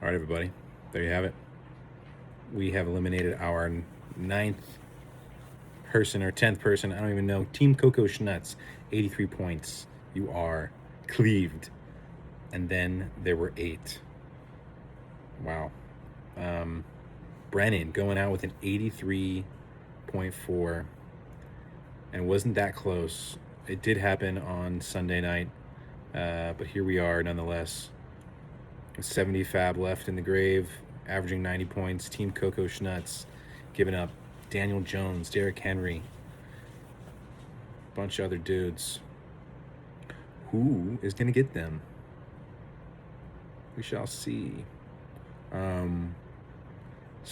All right, everybody. There you have it. We have eliminated our ninth person or 10th person. I don't even know. Team Coco Schnutz, 83 points. You are cleaved. And then there were 8. Wow. Brennan going out with an 83.4. And wasn't that close. It did happen on Sunday night. But here we are nonetheless. 70 fab left in the grave, averaging 90 points. Team Coco Schnutz giving up Daniel Jones, Derrick Henry, a bunch of other dudes. Who is going to get them? We shall see. Some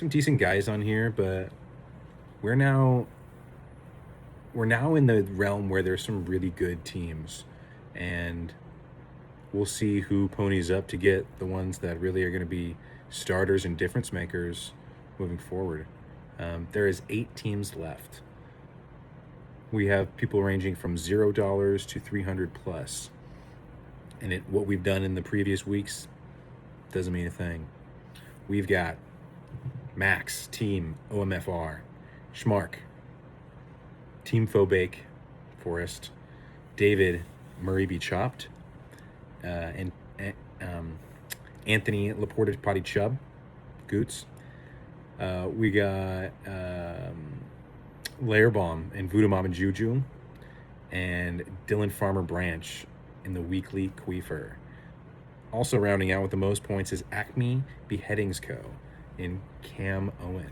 decent guys on here, but we're now in the realm where there's some really good teams, and we'll see who ponies up to get the ones that really are going to be starters and difference makers moving forward. There is 8 teams left. We have people ranging from $0 to 300 plus. And what we've done in the previous weeks doesn't mean a thing. We've got Max, Team OMFR, Schmark, Team Fobake, Forrest, David, Murray Be Chopped, and Anthony Laporta Potty Chubb, Goots. We got Lair Bomb and Voodoo Mama Juju, and Dylan Farmer Branch in the weekly Queefer. Also rounding out with the most points is Acme Beheadings Co. in Cam Owen.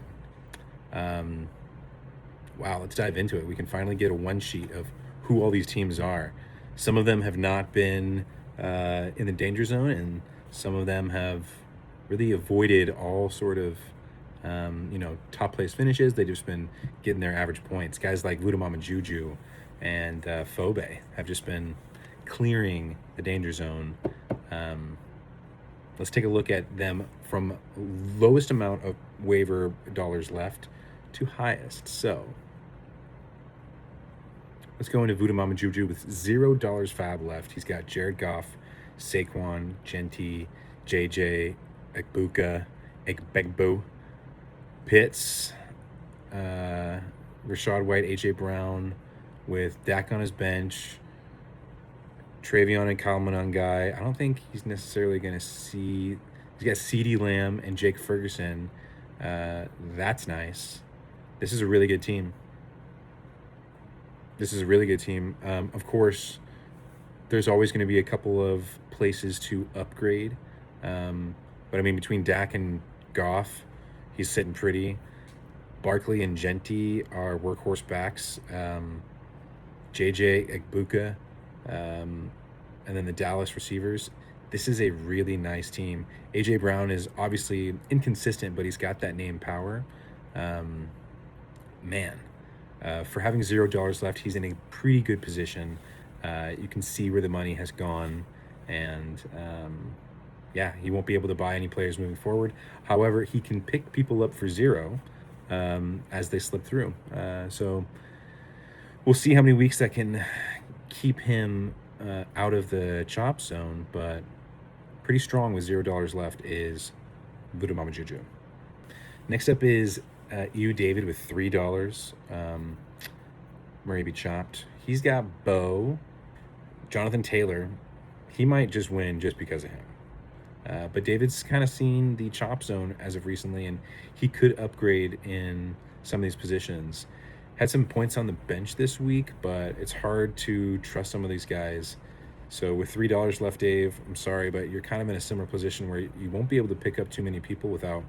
Wow, let's dive into it. We can finally get a one sheet of who all these teams are. Some of them have not been in the danger zone, and some of them have really avoided all sort of top place finishes. They've just been getting their average points. Guys like Voodoo Mama Juju and Phobe have just been clearing the danger zone. Let's take a look at them from lowest amount of waiver dollars left to highest. So let's go into Voodoo Mama Juju with $0 fab left. He's got Jared Goff, Saquon, Genti, JJ, Ekbuka, Ekbegbo, Pitts, Rashad White, AJ Brown, with Dak on his bench, Travion and Kyle Monangai. I don't think he's necessarily going to see. He's got CeeDee Lamb and Jake Ferguson. That's nice. This is a really good team. Of course, there's always going to be a couple of places to upgrade. But I mean, between Dak and Goff, he's sitting pretty. Barkley and Genti are workhorse backs. JJ Ekbuka, and then the Dallas receivers. This is a really nice team. AJ Brown is obviously inconsistent, but he's got that name power. For having $0 left, he's in a pretty good position. You can see where the money has gone, and he won't be able to buy any players moving forward. However, he can pick people up for $0 as they slip through. So we'll see how many weeks that can keep him out of the chop zone, but pretty strong with $0 left is Voodoo Mama Juju. Next up is you, David, with $3. Murray Be Chopped. He's got Bo, Jonathan Taylor. He might just win just because of him. But David's kind of seen the chop zone as of recently, and he could upgrade in some of these positions. Had some points on the bench this week, but it's hard to trust some of these guys. So with $3 left, Dave, I'm sorry, but you're kind of in a similar position where you won't be able to pick up too many people without,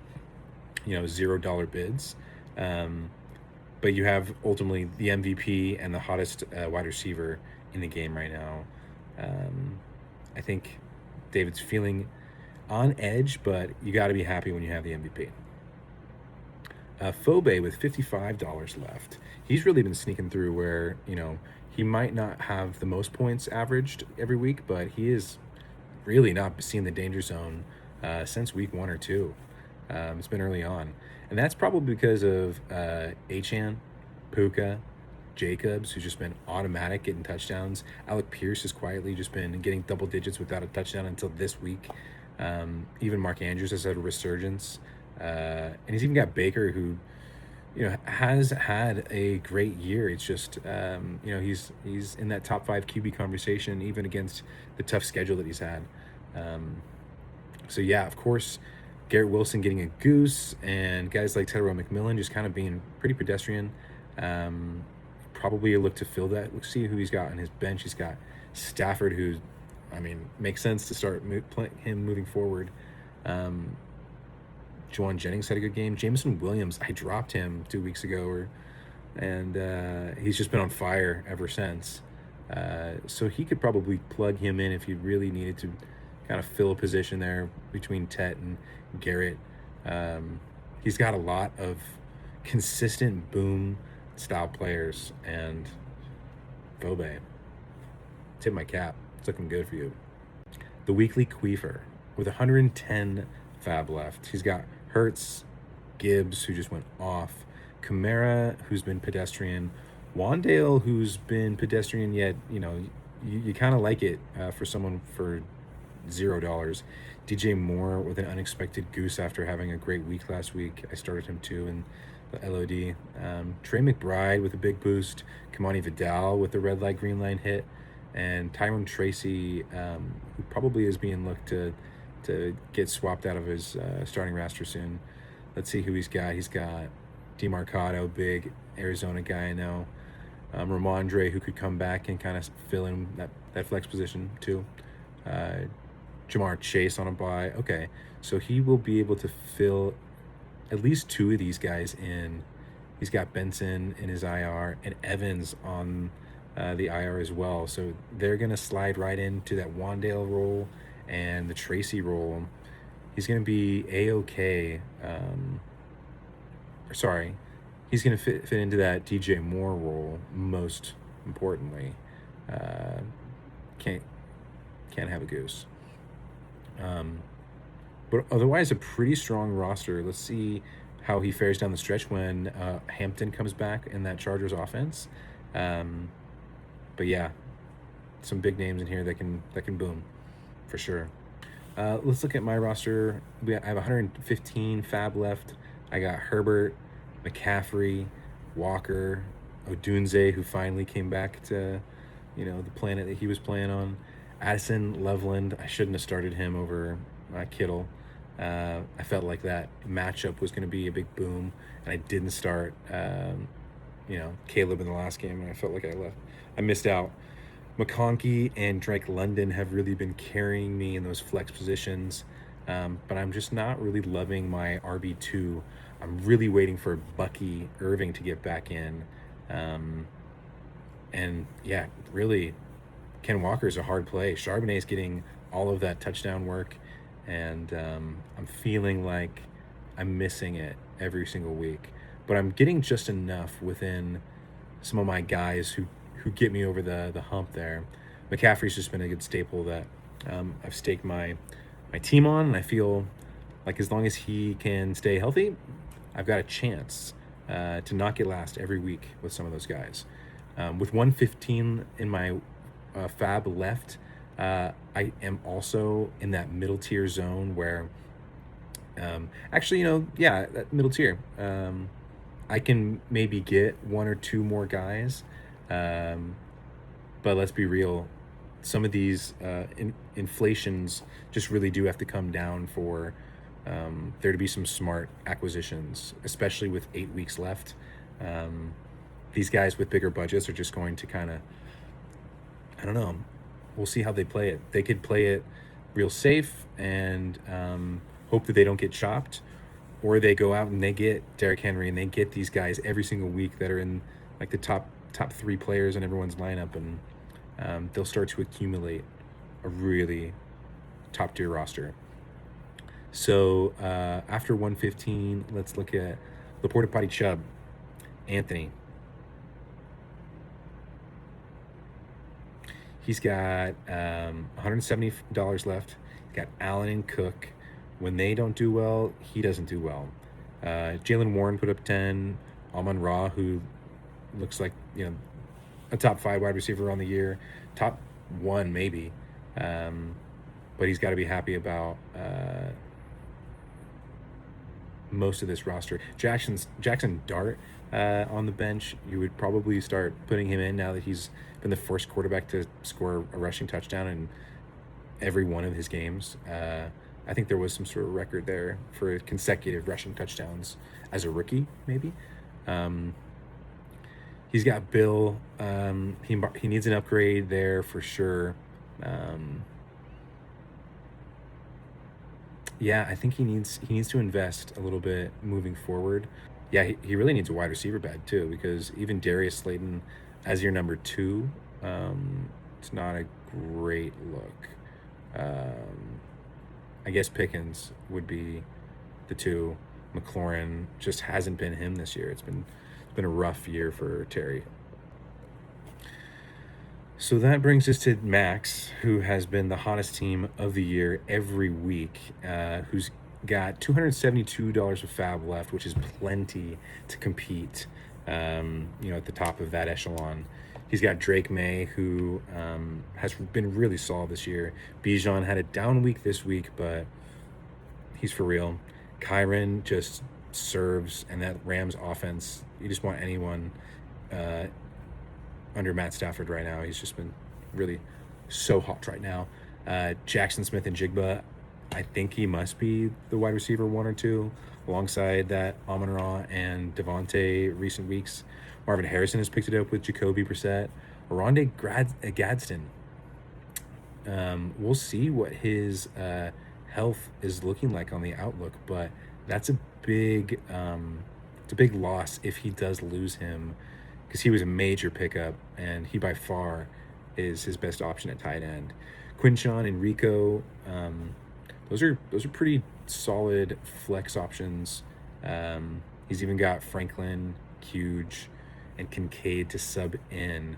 $0 bids. But you have ultimately the MVP and the hottest wide receiver in the game right now. I think David's feeling on edge, but you got to be happy when you have the MVP. Phobe with $55 left. He's really been sneaking through where, he might not have the most points averaged every week, but he is really not seen the danger zone since week 1 or 2. It's been early on. And that's probably because of Achane, Puka, Jacobs, who's just been automatic getting touchdowns. Alec Pierce has quietly just been getting double digits without a touchdown until this week. Even Mark Andrews has had a resurgence. And he's even got Baker, who, has had a great year. It's just, he's in that top 5 QB conversation, even against the tough schedule that he's had. So yeah, of course, Garrett Wilson getting a goose, and guys like Tyrell McMillan just kind of being pretty pedestrian. Probably a look to fill that. Let's see who he's got on his bench. He's got Stafford, who, makes sense to start him moving forward. Juwan Jennings had a good game. Jameson Williams, I dropped him 2 weeks ago, and he's just been on fire ever since. So he could probably plug him in if you really needed to kind of fill a position there between Tet and Garrett. He's got a lot of consistent boom style players, and Bobe, tip my cap. It's looking good for you. The weekly Cleaver with 110 fab left. He's got Hurts, Gibbs, who just went off, Kamara, who's been pedestrian, Wandale, who's been pedestrian, yet you kind of like it for someone for $0. DJ Moore with an unexpected goose after having a great week last week. I started him too in the LOD. Trey McBride with a big boost. Kamani Vidal with the red light, green line hit. And Tyrone Tracy, who probably is being looked to get swapped out of his starting roster soon. Let's see who he's got. He's got DeMarcado, big Arizona guy I know. Ramondre, who could come back and kind of fill in that flex position too. Jamar Chase on a bye. Okay, so he will be able to fill at least 2 of these guys in. He's got Benson in his IR and Evans on the IR as well. So they're going to slide right into that Wandale role and the Tracy role. He's going to be A-OK. He's going to fit into that DJ Moore role, most importantly. Can't have a goose. But otherwise, a pretty strong roster. Let's see how he fares down the stretch when Hampton comes back in that Chargers offense. But yeah, some big names in here that can boom for sure. Let's look at my roster. I have 115 fab left. I got Herbert, McCaffrey, Walker, Odunze, who finally came back to the planet that he was playing on. Addison, Loveland. I shouldn't have started him over Kittle. I felt like that matchup was going to be a big boom, and I didn't start Caleb in the last game, and I felt like I missed out. McConkey and Drake London have really been carrying me in those flex positions, but I'm just not really loving my RB2. I'm really waiting for Bucky Irving to get back in. And yeah, really, Ken Walker's a hard play. Charbonnet's getting all of that touchdown work, and I'm feeling like I'm missing it every single week. But I'm getting just enough within some of my guys who get me over the hump there. McCaffrey's just been a good staple that I've staked my team on, and I feel like as long as he can stay healthy, I've got a chance to not get last every week with some of those guys. With 115 in my fab left, I am also in that middle tier zone where that middle tier. I can maybe get 1 or 2 more guys, but let's be real, some of these inflations just really do have to come down for there to be some smart acquisitions, especially with 8 weeks left. These guys with bigger budgets are just going to kind of, I don't know, we'll see how they play it. They could play it real safe and hope that they don't get chopped, or they go out and they get Derrick Henry and they get these guys every single week that are in like the top 3 players in everyone's lineup, and they'll start to accumulate a really top tier roster. So after 115, let's look at the Porta Potty Chubb, Anthony. He's got $170 left. He's got Allen and Cook. When they don't do well, he doesn't do well. Jalen Warren put up 10. Amon-Ra, who looks like a top 5 wide receiver on the year, top 1 maybe. but he's got to be happy about most of this roster. Jackson Dart on the bench. You would probably start putting him in now that he's been the first quarterback to score a rushing touchdown in every one of his games. I think there was some sort of record there for consecutive rushing touchdowns as a rookie, maybe. He's got Bill. He needs an upgrade there for sure. Yeah, I think he needs to invest a little bit moving forward. Yeah, he really needs a wide receiver bag too, because even Darius Slayton as your number 2, it's not a great look. I guess Pickens would be the 2. McLaurin just hasn't been him this year. It's been a rough year for Terry. So that brings us to Max, who has been the hottest team of the year every week, who's got $272 of fab left, which is plenty to compete, at the top of that echelon. He's got Drake May, who has been really solid this year. Bijan had a down week this week, but he's for real. Kyron just serves, and that Rams offense, you just want anyone under Matt Stafford right now. He's just been really so hot right now. Jackson Smith and Jigba, I think he must be the wide receiver 1 or 2, alongside that Amon-Ra and Devontae recent weeks. Marvin Harrison has picked it up with Jacoby Brissett. Oronde Gadsden. We'll see what his health is looking like on the outlook, but that's a big loss if he does lose him, because he was a major pickup, and he by far is his best option at tight end. Quinshawn and Rico, those are pretty solid flex options. He's even got Franklin, Huge, and Kincaid to sub in.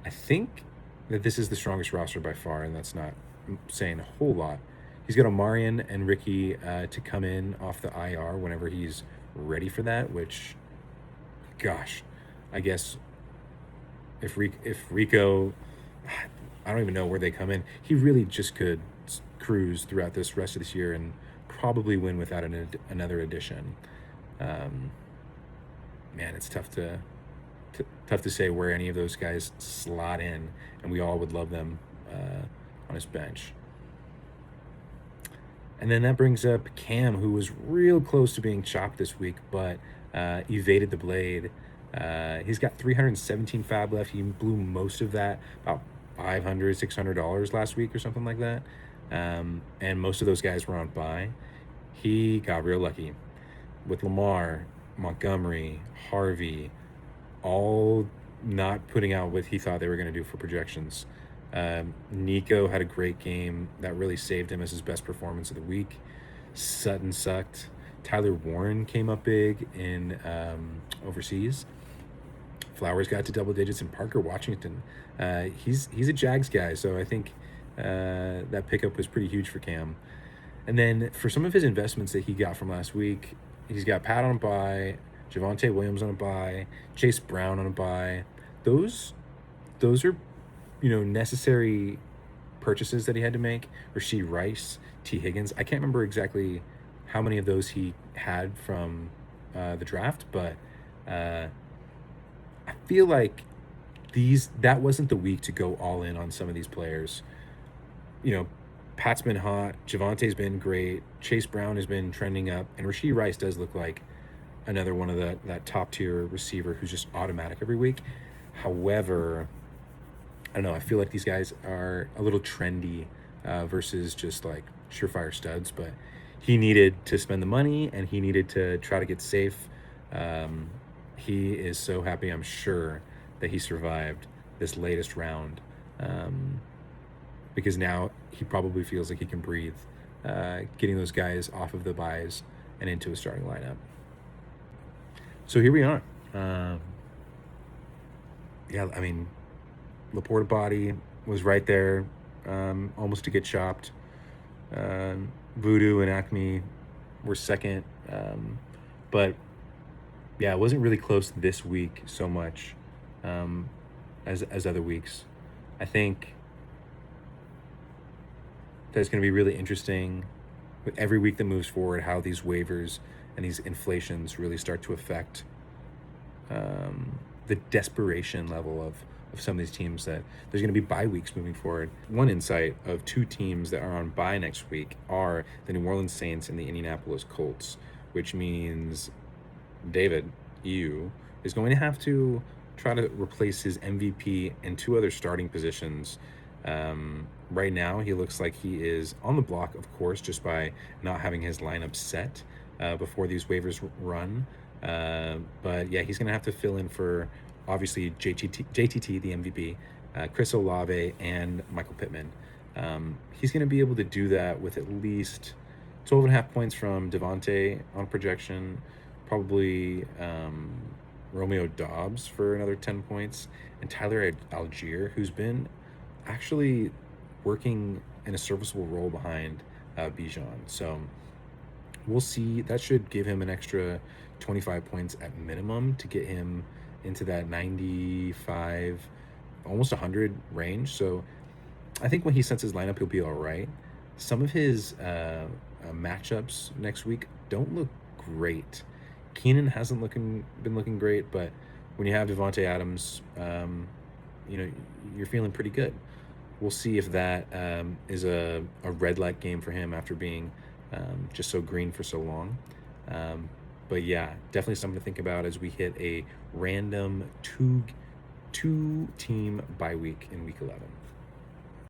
I think that this is the strongest roster by far, and that's not saying a whole lot. He's got Omarion and Ricky to come in off the IR whenever he's ready for that, which, gosh, I guess if Rico, I don't even know where they come in. He really just could cruise throughout this rest of this year and probably win without another addition. Man, it's tough to say where any of those guys slot in, and we all would love them on his bench. And then that brings up Cam, who was real close to being chopped this week, but evaded the blade. He's got 317 fab left. He blew most of that, about $500, $600 last week or something like that. And most of those guys were on bye. He got real lucky with Lamar, Montgomery, Harvey, all not putting out what he thought they were going to do for projections. Nico had a great game that really saved him as his best performance of the week. Sutton sucked. Tyler Warren came up big in overseas. Flowers got to double digits, and Parker Washington, he's a Jags guy, so I think that pickup was pretty huge for Cam. And then for some of his investments that he got from last week, he's got Pat on a bye, Javonte Williams on a bye, Chase Brown on a bye. Those are, necessary purchases that he had to make. Rashee Rice, T. Higgins. I can't remember exactly how many of those he had from the draft, but I feel like that wasn't the week to go all in on some of these players. Pat's been hot, Javonte's been great, Chase Brown has been trending up, and Rashee Rice does look like another one of that top tier receiver who's just automatic every week. However, I don't know, I feel like these guys are a little trendy versus just like surefire studs, but he needed to spend the money and he needed to try to get safe. He is so happy, I'm sure, that he survived this latest round, because now he probably feels like he can breathe, getting those guys off of the buys and into a starting lineup. So here we are. Laporta body was right there, almost to get chopped. Voodoo and Acme were second, but yeah, it wasn't really close this week so much as other weeks. I think that's going to be really interesting with every week that moves forward, how these waivers and these inflations really start to affect the desperation level of some of these teams, that there's going to be bye weeks moving forward. One insight of two teams that are on bye next week are the New Orleans Saints and the Indianapolis Colts, which means David, you, is going to have to try to replace his MVP and two other starting positions. Right now, he looks like he is on the block, of course, just by not having his lineup set before these waivers run. But yeah, he's going to have to fill in for obviously JTT, the MVP, Chris Olave, and Michael Pittman. He's going to be able to do that with at least 12.5 points from Devontae on projection, probably Romeo Dobbs for another 10 points, and Tyler Algier, who's been actually working in a serviceable role behind Bijan. So we'll see. That should give him an extra 25 points at minimum to get him into that 95, almost 100 range. So I think when he sets his lineup, he'll be all right. Some of his matchups next week don't look great. Keenan hasn't been looking great, but when you have Devontae Adams, you're feeling pretty good. We'll see if that is a red light game for him after being just so green for so long. But yeah, definitely something to think about as we hit a random two team bye week in week 11.